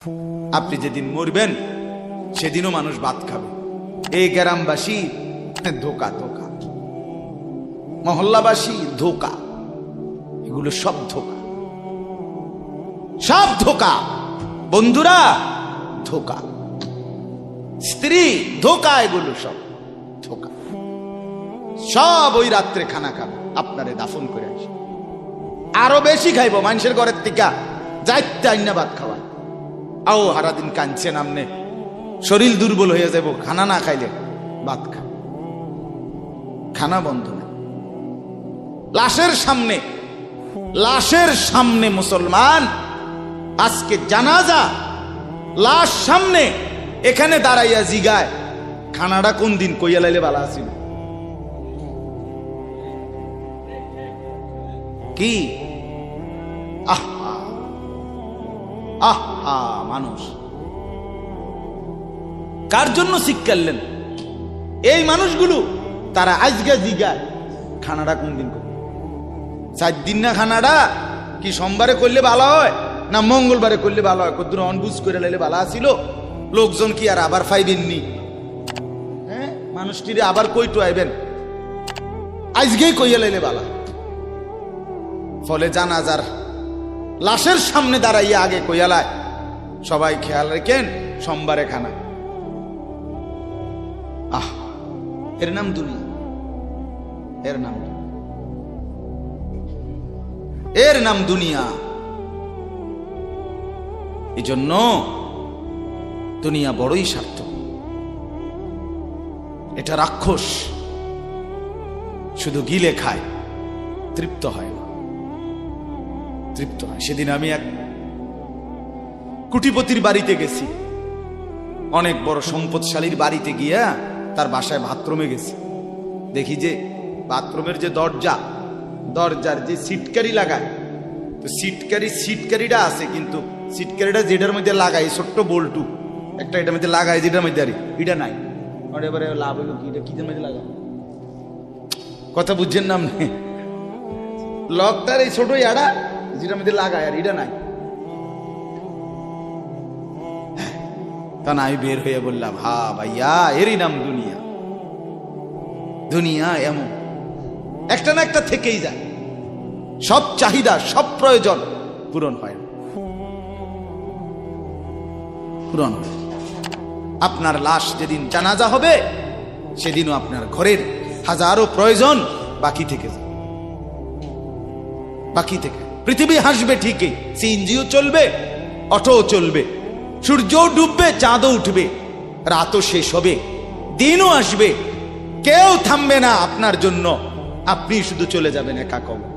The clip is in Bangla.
আপনি যেদিন মরবেন সেদিনও মানুষ ভাত খাবে। এই গ্রামবাসী ধোকা ধোকা, মহল্লাবাসী ধোকা, এগুলো সব ধোকা, সব ধোকা। বন্ধুরা ধোকা, স্ত্রী ধোকা, এগুলো সব ধোকা। সব ওই রাত্রে খানা খাবে, আপনারে দাফন করে আসে, আরো বেশি খাইব মানুষের ঘরের থেকে যাইতে আইনা ভাত খাওয়ায়। আও হারাদিন কাঁদছেন আমনে, শরীর দুর্বল হয়ে যাব খানা না খাইলে। ভাত খা, খানা বন্ধ না। লাশের সামনে, লাশের সামনে মুসলমান আজকে জানাজা, লাশ সামনে, এখানে দাঁড়াইয়া জিগায় খানাটা কোন দিন কইয়া লাইলে ভালো আছিল। কি আহা আহা, মানুষ কার জন্য শিক্ষালেন? এই মানুষগুলো তারা আজকে জিগায় খানাটা কোন দিন করবে। 4 দিন না খানাটা কি সোমবারে করলে ভালো হয় না মঙ্গলবারে করলে ভালো হয়? কদ্দুর অনবুঝ করে লাইলে ভালো আছিল, লোকজন কি আর আবার পাইবেননি? হ্যাঁ, মানুষটিরে আবার কইটো আইবেন, আজকেই কইয়া লাইলে ভালো। ফলে জানাজার লাশের সামনে দাঁড়াইয়া আগে কইয়ালায় সবাই খেয়াল রেখেন সোমবারে খানা। আহ, এর নাম দুনিয়া, এর নাম, এর নাম দুনিয়া। এই জন্য দুনিয়া বড়ই স্বার্থ, এটা রাক্ষস, শুধু গিলে খায়, তৃপ্ত হয় না, তৃপ্ত হয়। সেদিন আমি এক কুটিপতির বাড়িতে গেছি, অনেক বড় সম্পদশালীর বাড়িতে গিয়া তার বাসায় বাথরুমে গেছি। দেখি যে বাথরুমের যে দরজা, দরজার যে সিটকারি লাগায়, তো সিটকারিটা আছে, কিন্তু সিটকারিটা যেটার মধ্যে লাগাই ছোট্ট বল্টু একটা, এটার মধ্যে লাগাই যেটার মধ্যে আর এটা নাই। এবারে লাভ হইল কি, এটা কিদের মধ্যে লাগা, কথা বুঝছেন না আপনি? লকটার এই ছোট ইয়াটা যেটার মধ্যে লাগায় আর এটা নাই। তা না, আমি বের হয়ে বললাম, হা ভাইয়া, এরই নাম দুনিয়া। দুনিয়া এমন একটা না একটা থেকেই যায়, সব চাহিদা সব প্রয়োজন পূরণ হয় না, পূরণ হয়। আপনার লাশ যেদিন জানাজা হবে সেদিনও আপনার ঘরের হাজারো প্রয়োজন বাকি থেকে যায়, বাকি থেকে। পৃথিবী হাসবে ঠিকই, সিএনজিও চলবে, অটোও চলবে, সূর্যও ডুববে, চাঁদও উঠবে, রাতও শেষ হবে, দিনও আসবে, কেউ থামবে না আপনার জন্য, আপনি শুধু চলে যাবেন একা কবর।